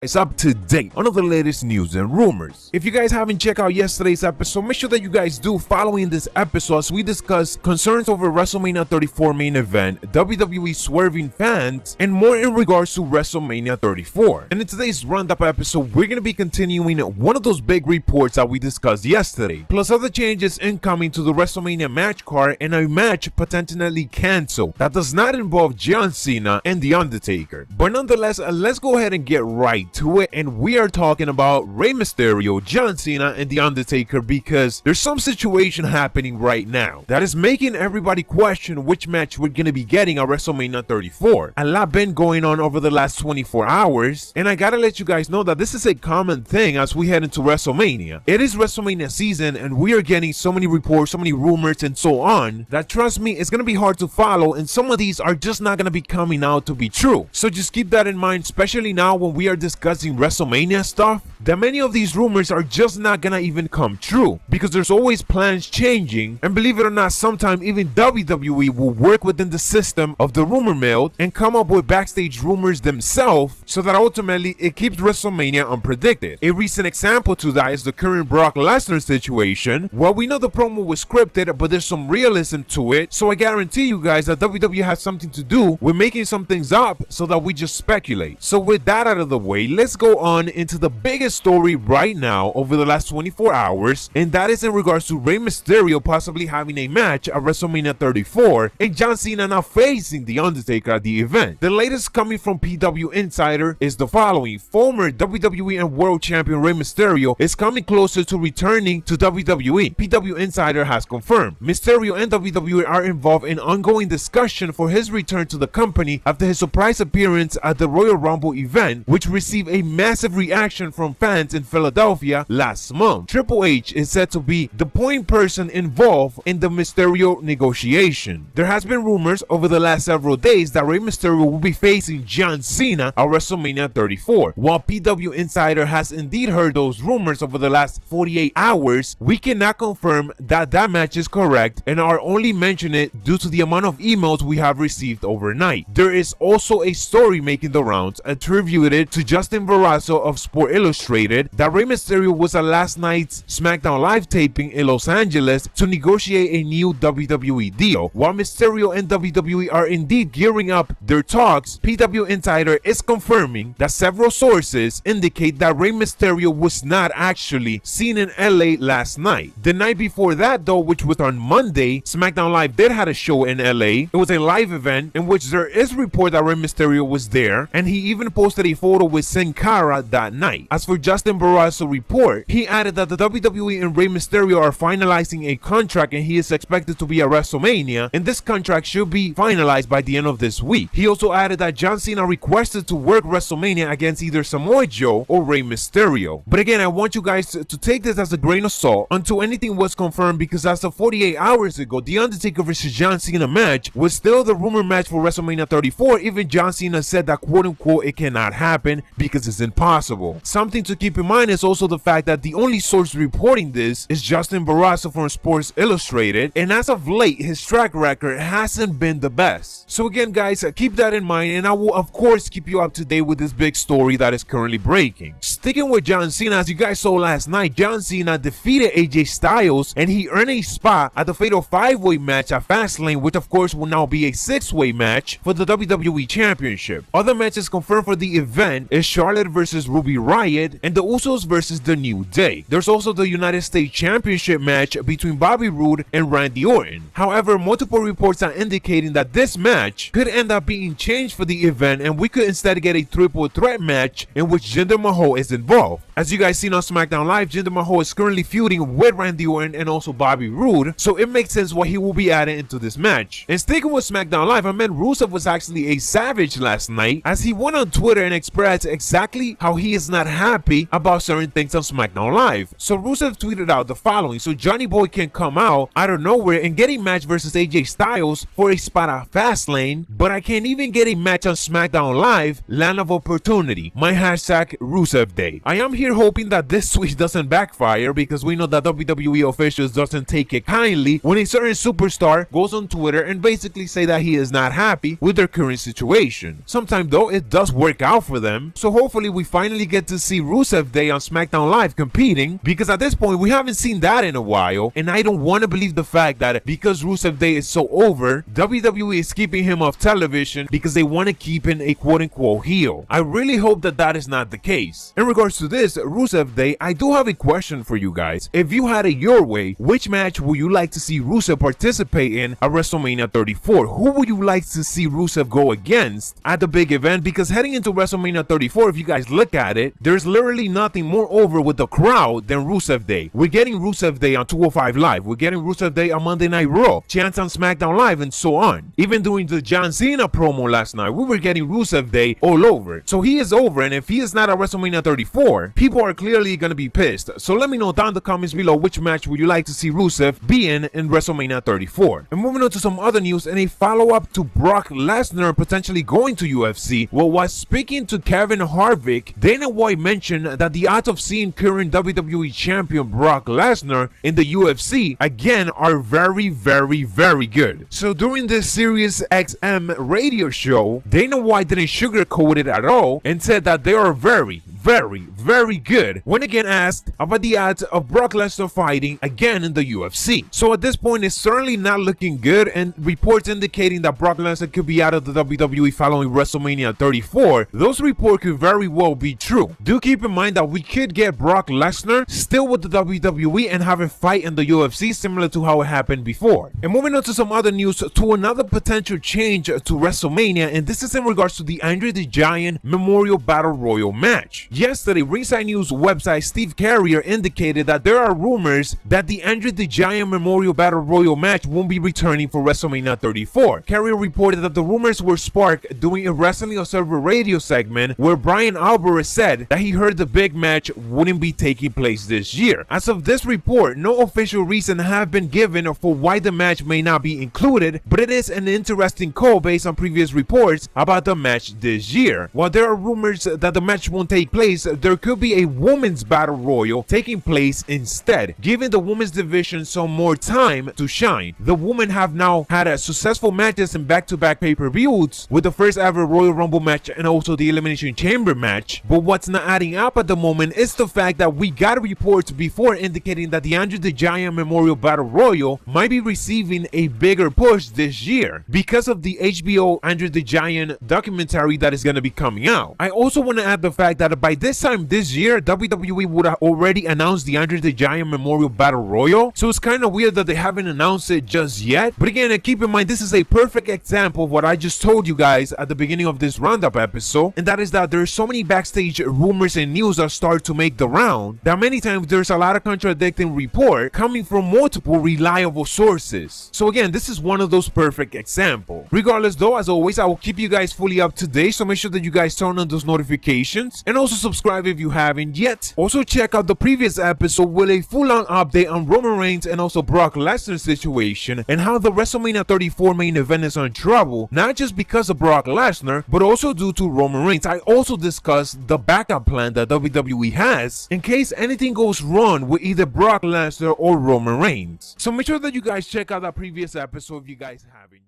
It's up to date on all the latest news and rumors. If you guys haven't checked out yesterday's episode, make sure that you guys do following this episode as we discuss concerns over WrestleMania 34 main event, WWE swerving fans, and more in regards to WrestleMania 34. And in today's roundup episode, we're going to be continuing one of those big reports that we discussed yesterday, plus other changes incoming to the WrestleMania match card and a match potentially canceled that does not involve John Cena and The Undertaker. But nonetheless, let's go ahead and get right to it, and we are talking about Rey Mysterio, John Cena, and The Undertaker because there's some situation happening right now that is making everybody question which match we're gonna be getting at WrestleMania 34. A lot been going on over the last 24 hours, and I gotta let you guys know that this is a common thing as we head into WrestleMania. It is WrestleMania season, and we are getting so many reports, so many rumors, and so on that, trust me, it's gonna be hard to follow, and some of these are just not gonna be coming out to be true. So just keep that in mind, especially now when we are discussing WrestleMania stuff, that many of these rumors are just not gonna even come true because there's always plans changing, and believe it or not, sometimes even WWE will work within the system of the rumor mill and come up with backstage rumors themselves so that ultimately it keeps WrestleMania unpredicted. A recent example to that is the current Brock Lesnar situation. Well, we know the promo was scripted, but there's some realism to it, so I guarantee you guys that WWE has something to do with making some things up so that we just speculate. So with that out of the way, let's go on into the biggest story right now over the last 24 hours, and that is in regards to Rey Mysterio possibly having a match at WrestleMania 34 and John Cena now facing The Undertaker at the event. The latest coming from PW Insider is the following: former WWE and World Champion Rey Mysterio is coming closer to returning to WWE. PW Insider has confirmed Mysterio and WWE are involved in ongoing discussion for his return to the company after his surprise appearance at the Royal Rumble event, which received a massive reaction from fans in Philadelphia last month. Triple H is said to be the point person involved in the Mysterio negotiation. There has been rumors over the last several days that Rey Mysterio will be facing John Cena at WrestleMania 34. While PW Insider has indeed heard those rumors over the last 48 hours, we cannot confirm that that match is correct and are only mentioning it due to the amount of emails we have received overnight. There is also a story making the rounds attributed to Justin Barrasso of Sport Illustrated that Rey Mysterio was at last night's SmackDown Live taping in Los Angeles to negotiate a new WWE deal. While Mysterio and WWE are indeed gearing up their talks, PW Insider is confirming that several sources indicate that Rey Mysterio was not actually seen in LA last night. The night before that though, which was on Monday, SmackDown Live did have a show in LA. It was a live event in which there is report that Rey Mysterio was there, and he even posted a photo with Sin Cara that night. As for Justin Barrasso report, he added that the WWE and Rey Mysterio are finalizing a contract and he is expected to be at WrestleMania, and this contract should be finalized by the end of this week. He also added that John Cena requested to work WrestleMania against either Samoa Joe or Rey Mysterio. But again, I want you guys to take this as a grain of salt until anything was confirmed, because as of 48 hours ago, The Undertaker versus John Cena match was still the rumor match for WrestleMania 34. Even John Cena said that quote unquote it cannot happen because it's impossible. Something to keep in mind is also the fact that the only source reporting this is Justin Barrasso from Sports Illustrated, and as of late his track record hasn't been the best. So again guys, keep that in mind, and I will of course keep you up to date with this big story that is currently breaking. Sticking with John Cena, as you guys saw last night, John Cena defeated AJ Styles and he earned a spot at the Fatal 5-Way match at Fastlane, which of course will now be a 6-way match for the WWE Championship. Other matches confirmed for the event is Charlotte versus Ruby Riott and the Usos versus The New Day. There's also the United States Championship match between Bobby Roode and Randy Orton. However, multiple reports are indicating that this match could end up being changed for the event, and we could instead get a triple threat match in which Jinder Mahal is involved. As you guys seen on SmackDown Live, Jinder Mahal is currently feuding with Randy Orton and also Bobby Roode, so it makes sense why he will be added into this match. And sticking with SmackDown Live, I meant Rusev was actually a savage last night as he went on Twitter and expressed exactly how he is not happy about certain things on SmackDown Live. So Rusev tweeted out the following: so Johnny Boy can come out of nowhere and get a match versus AJ Styles for a spot at Fastlane, but I can't even get a match on SmackDown Live. Land of opportunity. My hashtag Rusev Day. I am here here hoping that this switch doesn't backfire, because we know that WWE officials doesn't take it kindly when a certain superstar goes on Twitter and basically say that he is not happy with their current situation. Sometimes though it does work out for them, so hopefully we finally get to see Rusev Day on SmackDown Live competing, because at this point we haven't seen that in a while, and I don't want to believe the fact that because Rusev Day is so over, WWE is keeping him off television because they want to keep him a quote-unquote heel. I really hope that that is not the case. In regards to this Rusev Day, I do have a question for you guys. If you had it your way, which match would you like to see Rusev participate in at WrestleMania 34? Who would you like to see Rusev go against at the big event? Because heading into WrestleMania 34, if you guys look at it, there's literally nothing more over with the crowd than Rusev Day. We're getting Rusev Day on 205 Live. We're getting Rusev Day on Monday Night Raw, chants on SmackDown Live, and so on. Even during the Johncena promo last night, we were getting Rusev Day all over. So he is over, and if he is not at WrestleMania 34, people are clearly going to be pissed. So let me know down in the comments below which match would you like to see Rusev be in WrestleMania 34. And moving on to some other news, and a follow-up to Brock Lesnar potentially going to UFC. Well, while speaking to Kevin Harvick, Dana White mentioned that the odds of seeing current WWE champion Brock Lesnar in the UFC again are very, very, very good. So during this Sirius XM radio show, Dana White didn't sugarcoat it at all and said that they are very, very good when again asked about the odds of Brock Lesnar fighting again in the UFC. So at this point it's certainly not looking good, and reports indicating that Brock Lesnar could be out of the WWE following WrestleMania 34, those reports could very well be true. Do keep in mind that we could get Brock Lesnar still with the WWE and have a fight in the UFC, similar to how it happened before. And moving on to some other news, to another potential change to WrestleMania, and this is in regards to the Andre the Giant Memorial Battle Royal match. Yesterday, Ringside News website Steve Carrier indicated that there are rumors that the Andre the Giant Memorial Battle Royal match won't be returning for WrestleMania 34. Carrier reported that the rumors were sparked during a Wrestling Observer radio segment where Brian Alvarez said that he heard the big match wouldn't be taking place this year. As of this report, no official reason have been given for why the match may not be included, but it is an interesting call based on previous reports about the match this year. While there are rumors that the match won't take place, there could be a women's battle royal taking place instead, giving the women's division some more time to shine. The women have now had a successful matches in back-to-back pay-per-views, with the first ever Royal Rumble match and also the Elimination Chamber match. But what's not adding up at the moment is the fact that we got reports before indicating that the Andre the Giant Memorial Battle Royal might be receiving a bigger push this year because of the HBO Andre the Giant documentary that is going to be coming out. I also want to add the fact that by this time this year, WWE would have already announced the Andre the Giant Memorial Battle Royal, so it's kind of weird that they haven't announced it just yet. But again, keep in mind, this is a perfect example of what I just told you guys at the beginning of this roundup episode, and that is that there's so many backstage rumors and news that start to make the round that many times there's a lot of contradicting report coming from multiple reliable sources. So again, this is one of those perfect examples. Regardless though, as always, I will keep you guys fully up to date, so make sure that you guys turn on those notifications and also subscribe if you haven't yet. Also check out the previous episode with a full-on update on Roman Reigns and also Brock Lesnar's situation, and how the WrestleMania 34 main event is in trouble, not just because of Brock Lesnar, but also due to Roman Reigns. I also discussed the backup plan that WWE has in case anything goes wrong with either Brock Lesnar or Roman Reigns. So make sure that you guys check out that previous episode if you guys haven't.